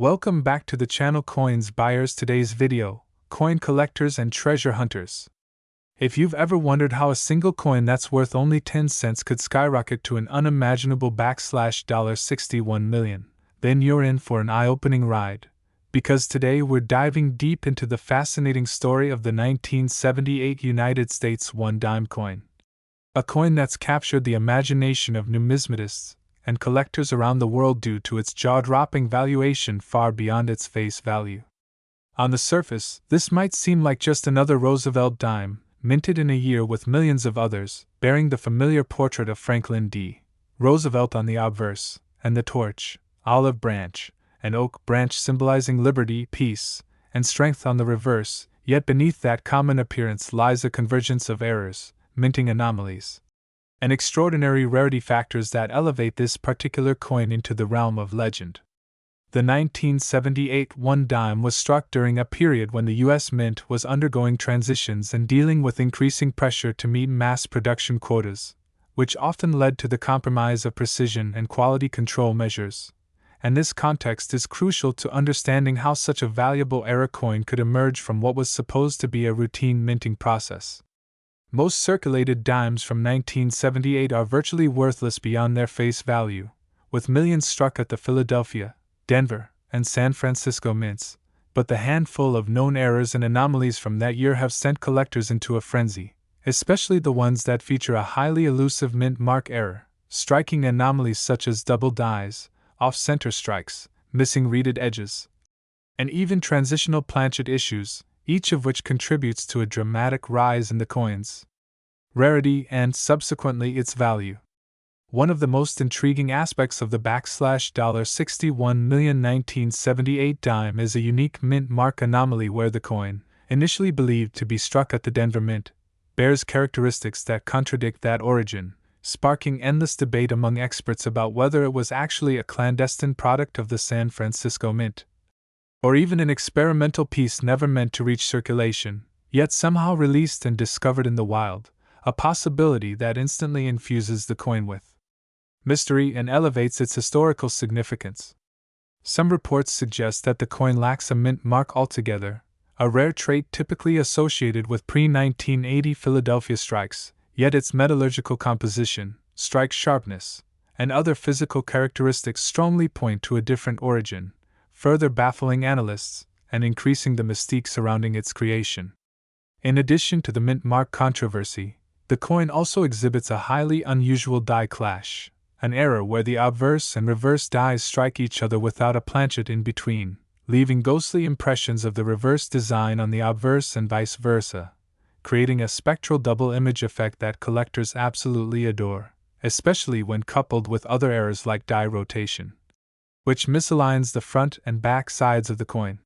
Welcome back to the channel Coins Buyers. Today's video, coin collectors and treasure hunters. If you've ever wondered how a single coin that's worth only 10 cents could skyrocket to an unimaginable $61 million, then you're in for an eye-opening ride. Because today we're diving deep into the fascinating story of the 1978 United States one-dime coin. A coin that's captured the imagination of numismatists and collectors around the world due to its jaw-dropping valuation far beyond its face value. On the surface, this might seem like just another Roosevelt dime, minted in a year with millions of others, bearing the familiar portrait of Franklin D. Roosevelt on the obverse, and the torch, olive branch, and oak branch symbolizing liberty, peace, and strength on the reverse, yet beneath that common appearance lies a convergence of errors, minting anomalies, and extraordinary rarity factors that elevate this particular coin into the realm of legend. The 1978 one-dime was struck during a period when the U.S. Mint was undergoing transitions and dealing with increasing pressure to meet mass production quotas, which often led to the compromise of precision and quality control measures. And this context is crucial to understanding how such a valuable era coin could emerge from what was supposed to be a routine minting process. Most circulated dimes from 1978 are virtually worthless beyond their face value, with millions struck at the Philadelphia, Denver, and San Francisco mints, but the handful of known errors and anomalies from that year have sent collectors into a frenzy, especially the ones that feature a highly elusive mint mark error, striking anomalies such as double dies, off-center strikes, missing reeded edges, and even transitional planchet issues, each of which contributes to a dramatic rise in the coin's rarity and, subsequently, its value. One of the most intriguing aspects of the $61 million 1978 dime is a unique mint mark anomaly where the coin, initially believed to be struck at the Denver Mint, bears characteristics that contradict that origin, sparking endless debate among experts about whether it was actually a clandestine product of the San Francisco Mint, or even an experimental piece never meant to reach circulation, yet somehow released and discovered in the wild, a possibility that instantly infuses the coin with mystery and elevates its historical significance. Some reports suggest that the coin lacks a mint mark altogether, a rare trait typically associated with pre-1980 Philadelphia strikes, yet its metallurgical composition, strike sharpness, and other physical characteristics strongly point to a different origin, further baffling analysts and increasing the mystique surrounding its creation. In addition to the mint mark controversy, the coin also exhibits a highly unusual die clash, an error where the obverse and reverse dies strike each other without a planchet in between, leaving ghostly impressions of the reverse design on the obverse and vice versa, creating a spectral double image effect that collectors absolutely adore, especially when coupled with other errors like die rotation, which misaligns the front and back sides of the coin.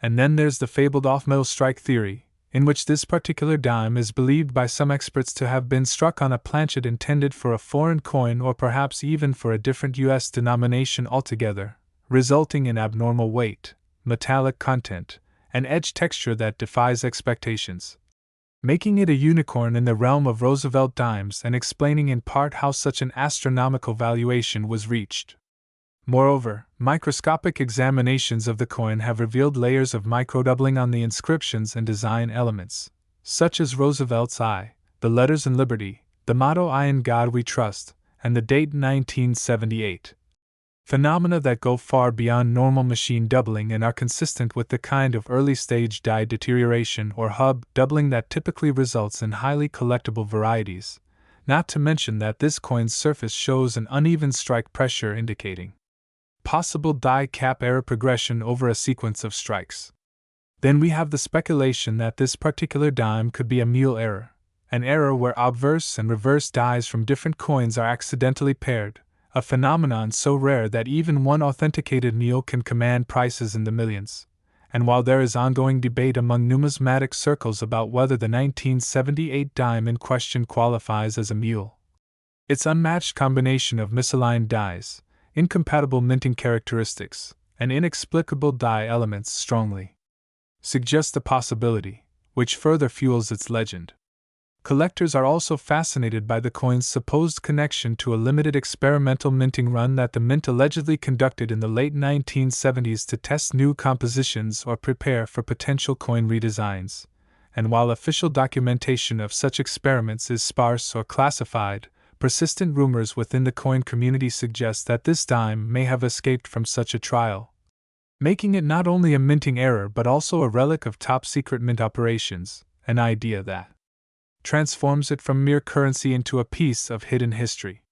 And then there's the fabled off-metal strike theory, in which this particular dime is believed by some experts to have been struck on a planchet intended for a foreign coin or perhaps even for a different U.S. denomination altogether, resulting in abnormal weight, metallic content, and edge texture that defies expectations, making it a unicorn in the realm of Roosevelt dimes and explaining in part how such an astronomical valuation was reached. Moreover, microscopic examinations of the coin have revealed layers of microdoubling on the inscriptions and design elements, such as Roosevelt's I, the letters in Liberty, the motto I in God We Trust, and the date 1978. Phenomena that go far beyond normal machine doubling and are consistent with the kind of early-stage die deterioration or hub doubling that typically results in highly collectible varieties, not to mention that this coin's surface shows an uneven strike pressure indicating possible die cap error progression over a sequence of strikes. Then we have the speculation that this particular dime could be a mule error, an error where obverse and reverse dies from different coins are accidentally paired, a phenomenon so rare that even one authenticated mule can command prices in the millions. And while there is ongoing debate among numismatic circles about whether the 1978 dime in question qualifies as a mule, its unmatched combination of misaligned dies, incompatible minting characteristics, and inexplicable die elements strongly suggest the possibility, which further fuels its legend. Collectors are also fascinated by the coin's supposed connection to a limited experimental minting run that the mint allegedly conducted in the late 1970s to test new compositions or prepare for potential coin redesigns. And while official documentation of such experiments is sparse or classified, persistent rumors within the coin community suggest that this dime may have escaped from such a trial, making it not only a minting error but also a relic of top-secret mint operations, an idea that transforms it from mere currency into a piece of hidden history.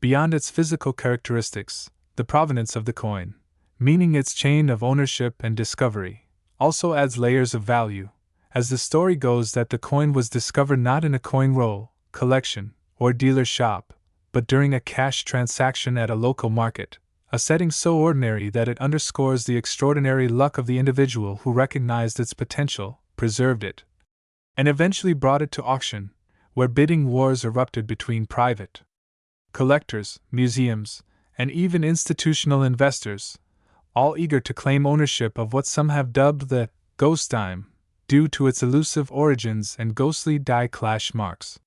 Beyond its physical characteristics, the provenance of the coin, meaning its chain of ownership and discovery, also adds layers of value, as the story goes that the coin was discovered not in a coin roll, collection, or dealer shop, but during a cash transaction at a local market, a setting so ordinary that it underscores the extraordinary luck of the individual who recognized its potential, preserved it, and eventually brought it to auction, where bidding wars erupted between private collectors, museums, and even institutional investors, all eager to claim ownership of what some have dubbed the ghost dime, due to its elusive origins and ghostly die clash marks.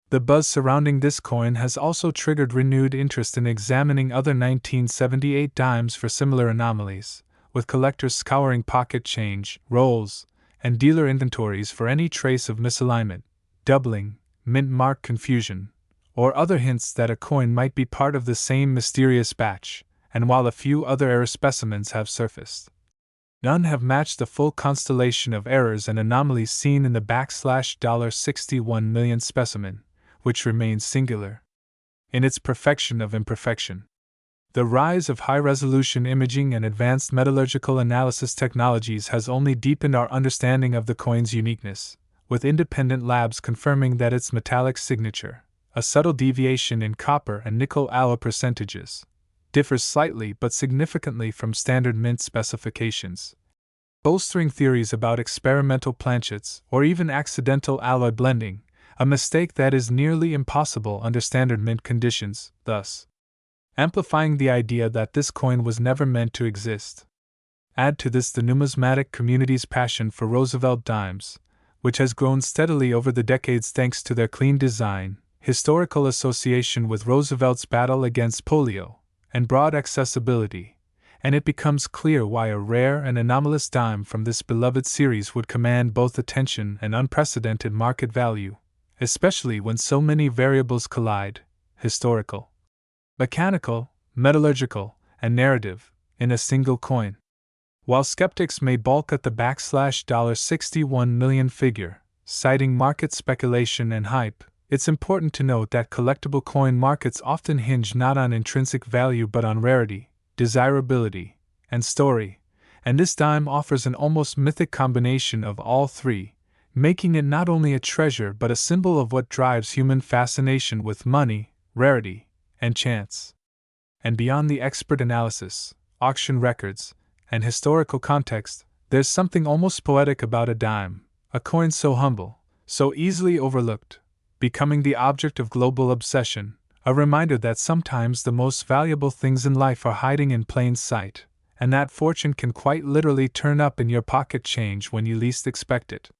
The buzz surrounding this coin has also triggered renewed interest in examining other 1978 dimes for similar anomalies, with collectors scouring pocket change, rolls, and dealer inventories for any trace of misalignment, doubling, mint mark confusion, or other hints that a coin might be part of the same mysterious batch, and while a few other error specimens have surfaced, none have matched the full constellation of errors and anomalies seen in the $61 million specimen, which remains singular in its perfection of imperfection. The rise of high-resolution imaging and advanced metallurgical analysis technologies has only deepened our understanding of the coin's uniqueness, with independent labs confirming that its metallic signature, a subtle deviation in copper and nickel alloy percentages, differs slightly but significantly from standard mint specifications, bolstering theories about experimental planchets or even accidental alloy blending, a mistake that is nearly impossible under standard mint conditions, thus amplifying the idea that this coin was never meant to exist. Add to this the numismatic community's passion for Roosevelt dimes, which has grown steadily over the decades thanks to their clean design, historical association with Roosevelt's battle against polio, and broad accessibility, and it becomes clear why a rare and anomalous dime from this beloved series would command both attention and unprecedented market value, especially when so many variables collide: historical, mechanical, metallurgical, and narrative, in a single coin. While skeptics may balk at the $61 million figure, citing market speculation and hype, it's important to note that collectible coin markets often hinge not on intrinsic value but on rarity, desirability, and story, and this dime offers an almost mythic combination of all three, making it not only a treasure but a symbol of what drives human fascination with money, rarity, and chance. And beyond the expert analysis, auction records, and historical context, there's something almost poetic about a dime, a coin so humble, so easily overlooked, becoming the object of global obsession, a reminder that sometimes the most valuable things in life are hiding in plain sight, and that fortune can quite literally turn up in your pocket change when you least expect it.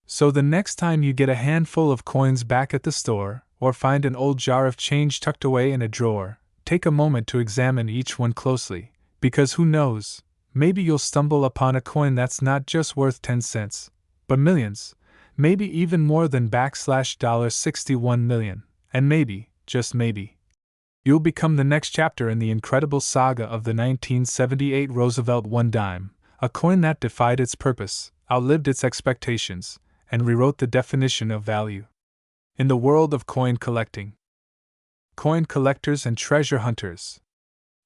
So the next time you get a handful of coins back at the store, or find an old jar of change tucked away in a drawer, take a moment to examine each one closely, because who knows, maybe you'll stumble upon a coin that's not just worth 10 cents, but millions, maybe even more than $61 million, and maybe, just maybe, you'll become the next chapter in the incredible saga of the 1978 Roosevelt one dime, a coin that defied its purpose, outlived its expectations, and rewrote the definition of value. In the world of coin collecting, coin collectors and treasure hunters,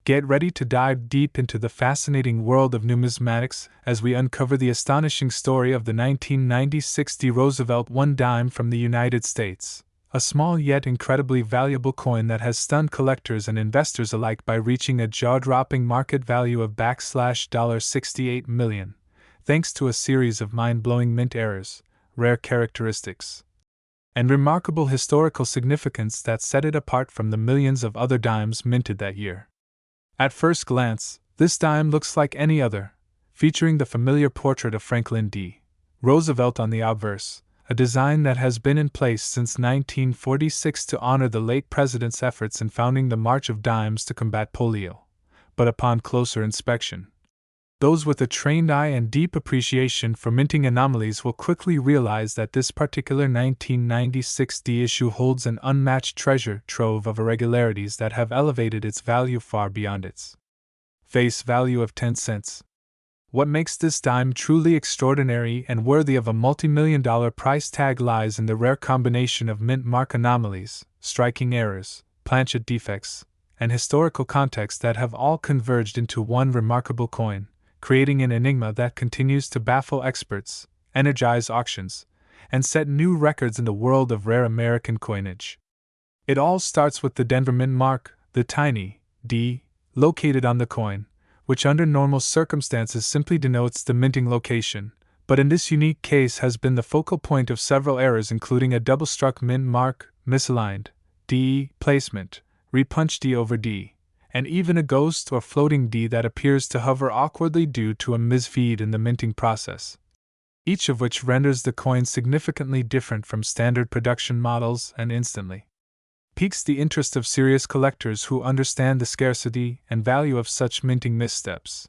get ready to dive deep into the fascinating world of numismatics as we uncover the astonishing story of the 1996 Roosevelt one dime from the United States, a small yet incredibly valuable coin that has stunned collectors and investors alike by reaching a jaw-dropping market value of $68 million, thanks to a series of mind-blowing mint errors, rare characteristics, and remarkable historical significance that set it apart from the millions of other dimes minted that year. At first glance, this dime looks like any other, featuring the familiar portrait of Franklin D. Roosevelt on the obverse, a design that has been in place since 1946 to honor the late president's efforts in founding the March of Dimes to combat polio. But upon closer inspection, those with a trained eye and deep appreciation for minting anomalies will quickly realize that this particular 1996 D issue holds an unmatched treasure trove of irregularities that have elevated its value far beyond its face value of 10 cents. What makes this dime truly extraordinary and worthy of a multi-million-dollar price tag lies in the rare combination of mint mark anomalies, striking errors, planchet defects, and historical context that have all converged into one remarkable coin, creating an enigma that continues to baffle experts, energize auctions, and set new records in the world of rare American coinage. It all starts with the Denver Mint mark, the tiny D, located on the coin, which under normal circumstances simply denotes the minting location, but in this unique case has been the focal point of several errors, including a double-struck mint mark, misaligned D placement, repunched D over D, and even a ghost or floating D that appears to hover awkwardly due to a misfeed in the minting process, each of which renders the coin significantly different from standard production models and instantly piques the interest of serious collectors who understand the scarcity and value of such minting missteps.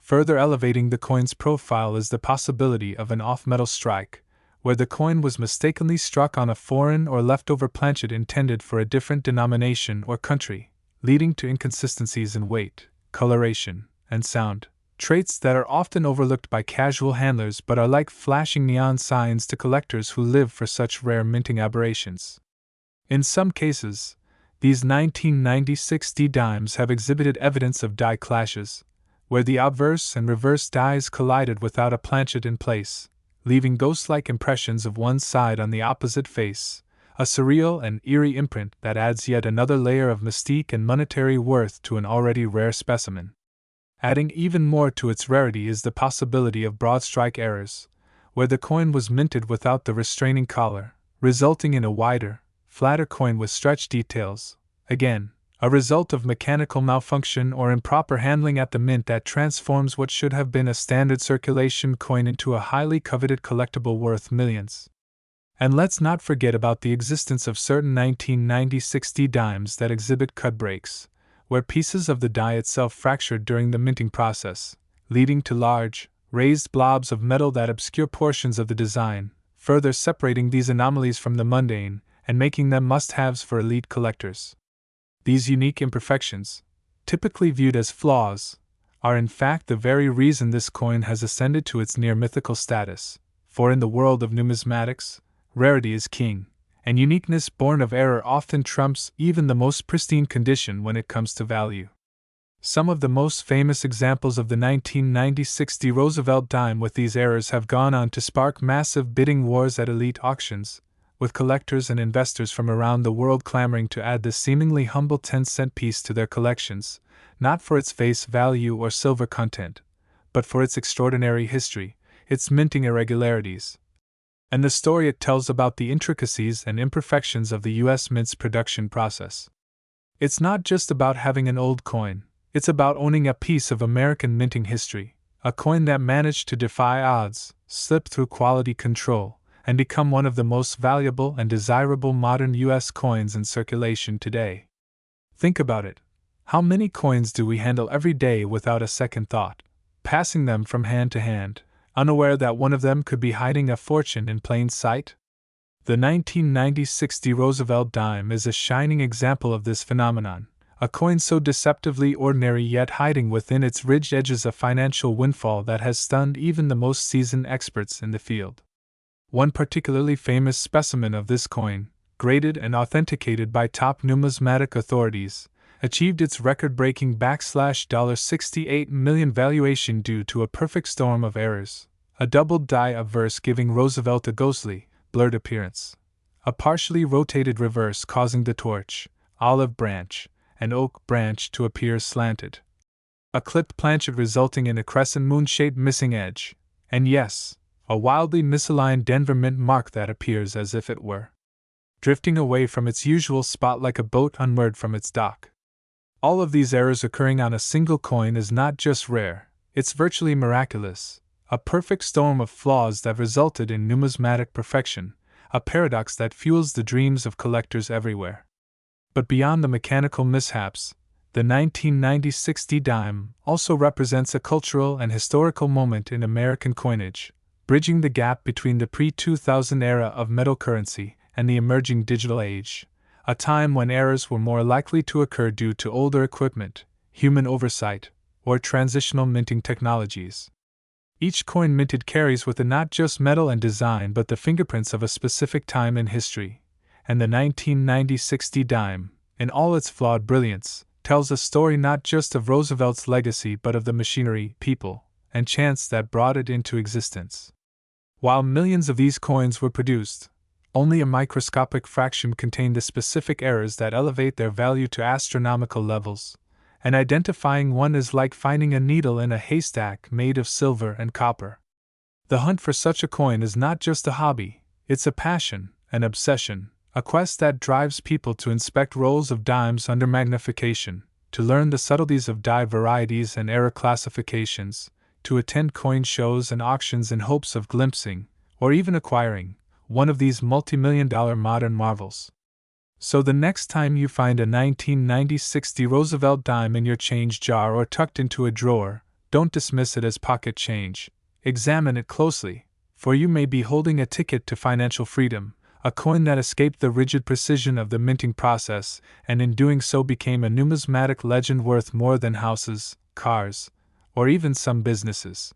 Further elevating the coin's profile is the possibility of an off-metal strike, where the coin was mistakenly struck on a foreign or leftover planchet intended for a different denomination or country, leading to inconsistencies in weight, coloration, and sound, traits that are often overlooked by casual handlers but are like flashing neon signs to collectors who live for such rare minting aberrations. In some cases, these 1996 D dimes have exhibited evidence of die clashes, where the obverse and reverse dies collided without a planchet in place, leaving ghost-like impressions of one side on the opposite face, a surreal and eerie imprint that adds yet another layer of mystique and monetary worth to an already rare specimen. Adding even more to its rarity is the possibility of broad strike errors, where the coin was minted without the restraining collar, resulting in a wider, flatter coin with stretched details, again, a result of mechanical malfunction or improper handling at the mint that transforms what should have been a standard circulation coin into a highly coveted collectible worth millions. And let's not forget about the existence of certain 1996 D dimes that exhibit cut breaks, where pieces of the die itself fractured during the minting process, leading to large, raised blobs of metal that obscure portions of the design, further separating these anomalies from the mundane and making them must-haves for elite collectors. These unique imperfections, typically viewed as flaws, are in fact the very reason this coin has ascended to its near-mythical status, for in the world of numismatics, rarity is king, and uniqueness born of error often trumps even the most pristine condition when it comes to value. Some of the most famous examples of the 1996 D Roosevelt dime with these errors have gone on to spark massive bidding wars at elite auctions, with collectors and investors from around the world clamoring to add this seemingly humble 10-cent piece to their collections, not for its face value or silver content, but for its extraordinary history, its minting irregularities, and the story it tells about the intricacies and imperfections of the U.S. Mint's production process. It's not just about having an old coin, it's about owning a piece of American minting history, a coin that managed to defy odds, slip through quality control, and become one of the most valuable and desirable modern U.S. coins in circulation today. Think about it. How many coins do we handle every day without a second thought, passing them from hand to hand, unaware that one of them could be hiding a fortune in plain sight? The 1996 D Roosevelt dime is a shining example of this phenomenon, a coin so deceptively ordinary yet hiding within its ridged edges a financial windfall that has stunned even the most seasoned experts in the field. One particularly famous specimen of this coin, graded and authenticated by top numismatic authorities, achieved its record-breaking $68 million valuation due to a perfect storm of errors, a doubled die obverse giving Roosevelt a ghostly, blurred appearance, a partially rotated reverse causing the torch, olive branch, and oak branch to appear slanted, a clipped planchet resulting in a crescent moon-shaped missing edge, and yes, a wildly misaligned Denver Mint mark that appears as if it were drifting away from its usual spot like a boat unmoored from its dock. All of these errors occurring on a single coin is not just rare, it's virtually miraculous, a perfect storm of flaws that resulted in numismatic perfection, a paradox that fuels the dreams of collectors everywhere. But beyond the mechanical mishaps, the 1990 dime also represents a cultural and historical moment in American coinage, bridging the gap between the pre-2000 era of metal currency and the emerging digital age, a time when errors were more likely to occur due to older equipment, human oversight, or transitional minting technologies. Each coin minted carries with it not just metal and design but the fingerprints of a specific time in history, and the 1990 dime, in all its flawed brilliance, tells a story not just of Roosevelt's legacy but of the machinery, people, and chance that brought it into existence. While millions of these coins were produced, only a microscopic fraction contained the specific errors that elevate their value to astronomical levels, and identifying one is like finding a needle in a haystack made of silver and copper. The hunt for such a coin is not just a hobby, it's a passion, an obsession, a quest that drives people to inspect rolls of dimes under magnification, to learn the subtleties of die varieties and error classifications, to attend coin shows and auctions in hopes of glimpsing, or even acquiring, one of these multi-million-dollar modern marvels. So the next time you find a 1990 Roosevelt dime in your change jar or tucked into a drawer, don't dismiss it as pocket change. Examine it closely, for you may be holding a ticket to financial freedom, a coin that escaped the rigid precision of the minting process and in doing so became a numismatic legend worth more than houses, cars, or even some businesses.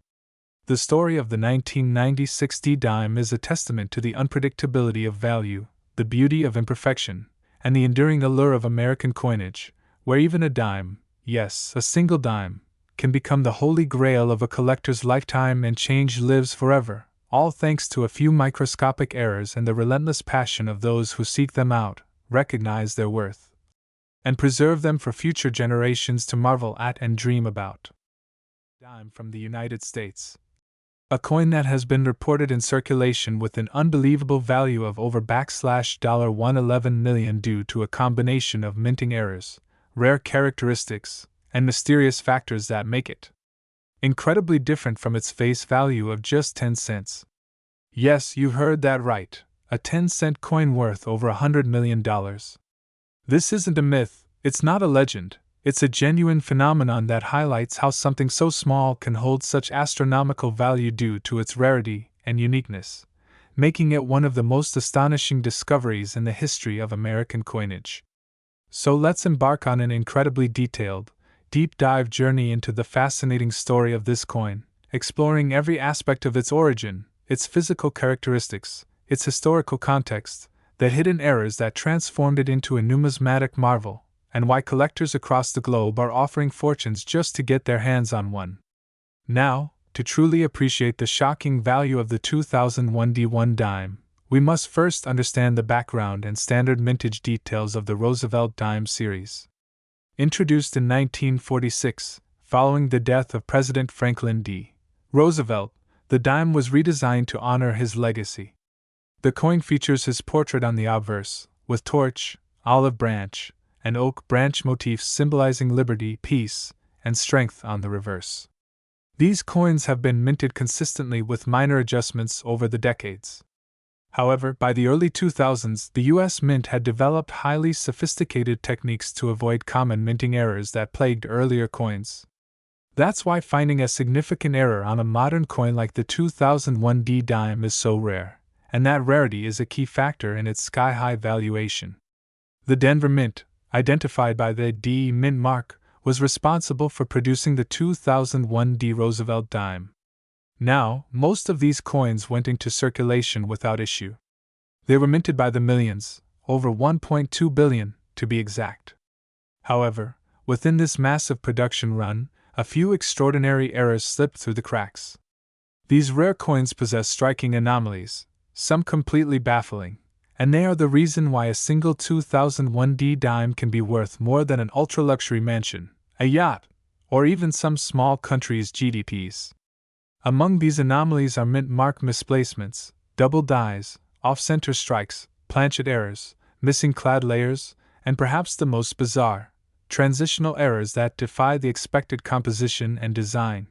The story of the 1990 dime is a testament to the unpredictability of value, the beauty of imperfection, and the enduring allure of American coinage, where even a dime, yes, a single dime, can become the holy grail of a collector's lifetime and change lives forever, all thanks to a few microscopic errors and the relentless passion of those who seek them out, recognize their worth, and preserve them for future generations to marvel at and dream about. Dime from the United States. A coin that has been reported in circulation with an unbelievable value of over $111 million due to a combination of minting errors, rare characteristics, and mysterious factors that make it incredibly different from its face value of just 10 cents. Yes, you heard that right, a 10-cent coin worth over $100 million. This isn't a myth, it's not a legend. It's a genuine phenomenon that highlights how something so small can hold such astronomical value due to its rarity and uniqueness, making it one of the most astonishing discoveries in the history of American coinage. So let's embark on an incredibly detailed, deep dive journey into the fascinating story of this coin, exploring every aspect of its origin, its physical characteristics, its historical context, the hidden errors that transformed it into a numismatic marvel, and why collectors across the globe are offering fortunes just to get their hands on one. Now, to truly appreciate the shocking value of the 2001 D1 dime, we must first understand the background and standard mintage details of the Roosevelt dime series. Introduced in 1946, following the death of President Franklin D. Roosevelt, the dime was redesigned to honor his legacy. The coin features his portrait on the obverse, with torch, olive branch, and oak branch motifs symbolizing liberty, peace, and strength on the reverse. These coins have been minted consistently with minor adjustments over the decades. However, by the early 2000s, the U.S. Mint had developed highly sophisticated techniques to avoid common minting errors that plagued earlier coins. That's why finding a significant error on a modern coin like the 2001 D dime is so rare, and that rarity is a key factor in its sky-high valuation. The Denver Mint, identified by the D Mint mark, was responsible for producing the 2001 D Roosevelt dime. Now, most of these coins went into circulation without issue. They were minted by the millions, over 1.2 billion, to be exact. However, within this massive production run, a few extraordinary errors slipped through the cracks. These rare coins possess striking anomalies, some completely baffling, and they are the reason why a single 2001 D dime can be worth more than an ultra-luxury mansion, a yacht, or even some small country's GDPs. Among these anomalies are mint mark misplacements, double dies, off-center strikes, planchet errors, missing clad layers, and perhaps the most bizarre, transitional errors that defy the expected composition and design.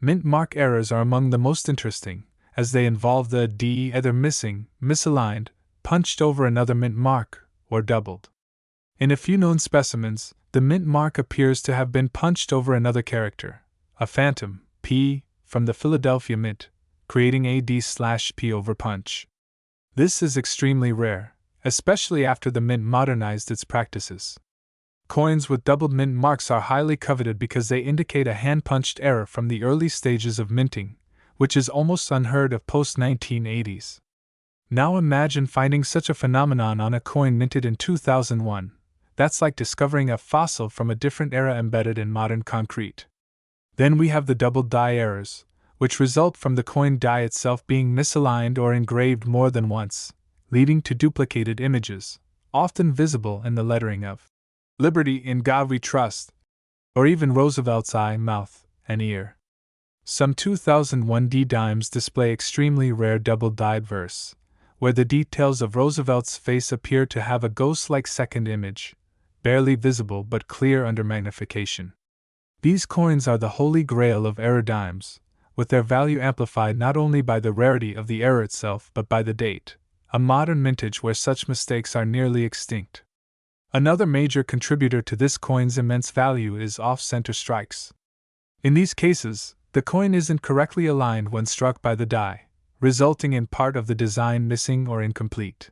Mint mark errors are among the most interesting, as they involve the D either missing, misaligned, punched over another mint mark, or doubled. In a few known specimens, the mint mark appears to have been punched over another character, a phantom, P, from the Philadelphia Mint, creating a D/P over punch. This is extremely rare, especially after the mint modernized its practices. Coins with doubled mint marks are highly coveted because they indicate a hand-punched error from the early stages of minting, which is almost unheard of post-1980s. Now imagine finding such a phenomenon on a coin minted in 2001. That's like discovering a fossil from a different era embedded in modern concrete. Then we have the double die errors, which result from the coin die itself being misaligned or engraved more than once, leading to duplicated images, often visible in the lettering of Liberty in God We Trust, or even Roosevelt's eye, mouth, and ear. Some 2001 D dimes display extremely rare double-dyed verse, where the details of Roosevelt's face appear to have a ghost-like second image, barely visible but clear under magnification. These coins are the holy grail of error dimes, with their value amplified not only by the rarity of the error itself but by the date, a modern mintage where such mistakes are nearly extinct. Another major contributor to this coin's immense value is off-center strikes. In these cases, the coin isn't correctly aligned when struck by the die, resulting in part of the design missing or incomplete.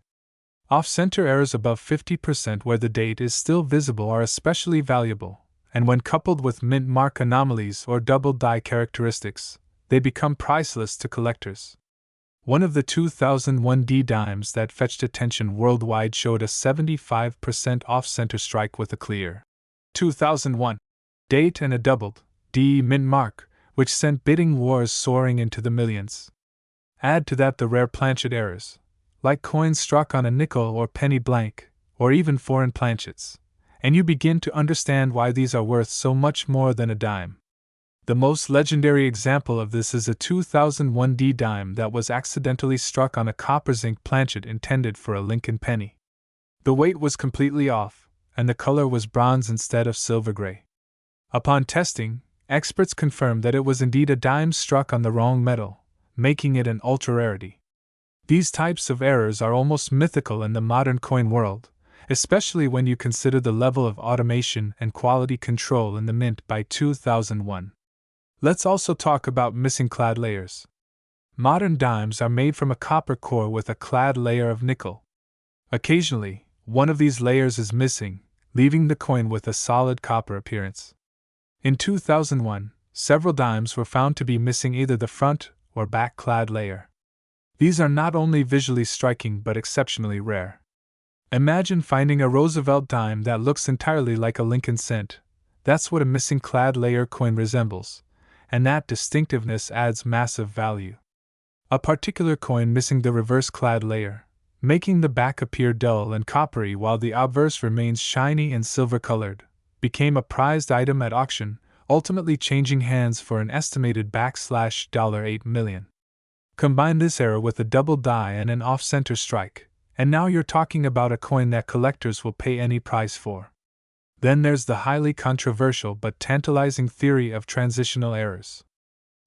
Off-center errors above 50% where the date is still visible are especially valuable, and when coupled with mint mark anomalies or double die characteristics, they become priceless to collectors. One of the 2001 D dimes that fetched attention worldwide showed a 75% off-center strike with a clear 2001 date and a doubled D mint mark, which sent bidding wars soaring into the millions. Add to that the rare planchet errors, like coins struck on a nickel or penny blank, or even foreign planchets, and you begin to understand why these are worth so much more than a dime. The most legendary example of this is a 2001 D dime that was accidentally struck on a copper zinc planchet intended for a Lincoln penny. The weight was completely off, and the color was bronze instead of silver gray. Upon testing, experts confirmed that it was indeed a dime struck on the wrong metal, making it an ultra-rarity. These types of errors are almost mythical in the modern coin world, especially when you consider the level of automation and quality control in the mint by 2001. Let's also talk about missing clad layers. Modern dimes are made from a copper core with a clad layer of nickel. Occasionally, one of these layers is missing, leaving the coin with a solid copper appearance. In 2001, several dimes were found to be missing either the front or back clad layer. These are not only visually striking but exceptionally rare. Imagine finding a Roosevelt dime that looks entirely like a Lincoln cent. That's what a missing clad layer coin resembles, and that distinctiveness adds massive value. A particular coin missing the reverse clad layer, making the back appear dull and coppery while the obverse remains shiny and silver-colored, became a prized item at auction, ultimately changing hands for an estimated $8 million. Combine this error with a double die and an off-center strike, and now you're talking about a coin that collectors will pay any price for. Then there's the highly controversial but tantalizing theory of transitional errors.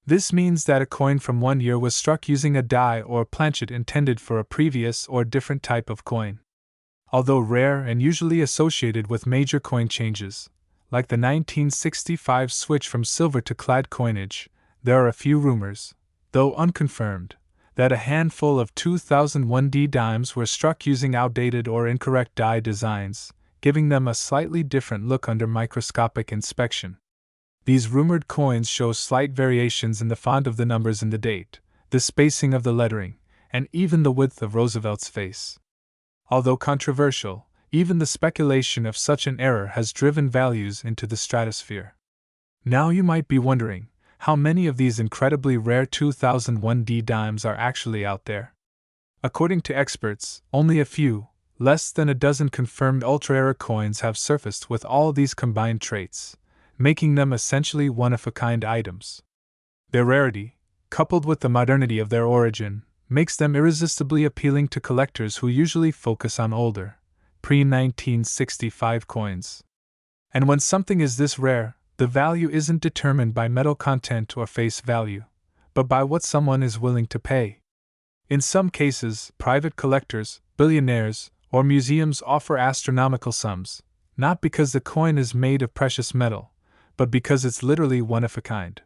This means that a coin from one year was struck using a die or planchet intended for a previous or different type of coin. Although rare and usually associated with major coin changes, like the 1965 switch from silver to clad coinage, there are a few rumors, though unconfirmed, that a handful of 2001 D dimes were struck using outdated or incorrect die designs, giving them a slightly different look under microscopic inspection. These rumored coins show slight variations in the font of the numbers in the date, the spacing of the lettering, and even the width of Roosevelt's face. Although controversial, even the speculation of such an error has driven values into the stratosphere. Now you might be wondering, how many of these incredibly rare 2001 D dimes are actually out there? According to experts, only a few, less than a dozen confirmed ultra-rare coins have surfaced with all these combined traits, making them essentially one-of-a-kind items. Their rarity, coupled with the modernity of their origin, makes them irresistibly appealing to collectors who usually focus on older, pre-1965 coins. And when something is this rare, the value isn't determined by metal content or face value, but by what someone is willing to pay. In some cases, private collectors, billionaires, or museums offer astronomical sums, not because the coin is made of precious metal, but because it's literally one of a kind.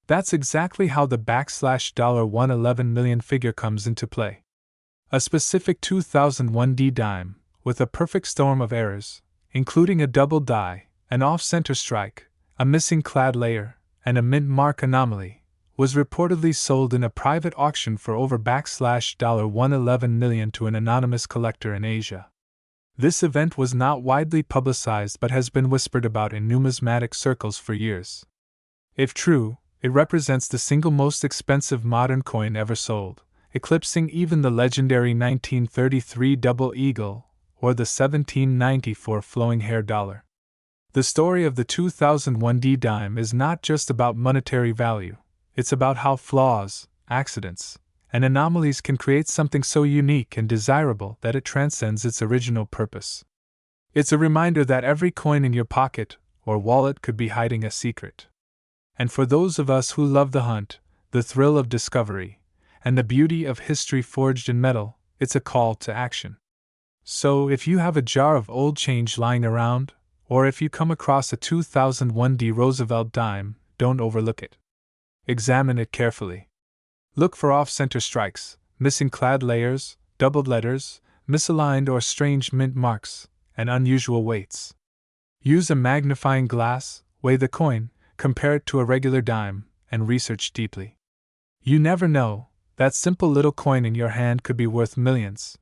That's exactly how the $111 million figure comes into play. A specific 2001D dime, with a perfect storm of errors, including a double die, an off-center strike, a missing clad layer, and a mint mark anomaly, was reportedly sold in a private auction for over $111 million to an anonymous collector in Asia. This event was not widely publicized but has been whispered about in numismatic circles for years. If true, it represents the single most expensive modern coin ever sold, eclipsing even the legendary 1933 double eagle or the 1794 flowing hair dollar. The story of the 2001D dime is not just about monetary value, it's about how flaws, accidents, and anomalies can create something so unique and desirable that it transcends its original purpose. It's a reminder that every coin in your pocket or wallet could be hiding a secret. And for those of us who love the hunt, the thrill of discovery, and the beauty of history forged in metal, it's a call to action. So if you have a jar of old change lying around, or if you come across a 2001D Roosevelt dime, don't overlook it. Examine it carefully. Look for off-center strikes, missing clad layers, doubled letters, misaligned or strange mint marks, and unusual weights. Use a magnifying glass, weigh the coin, compare it to a regular dime, and research deeply. You never know, that simple little coin in your hand could be worth millions.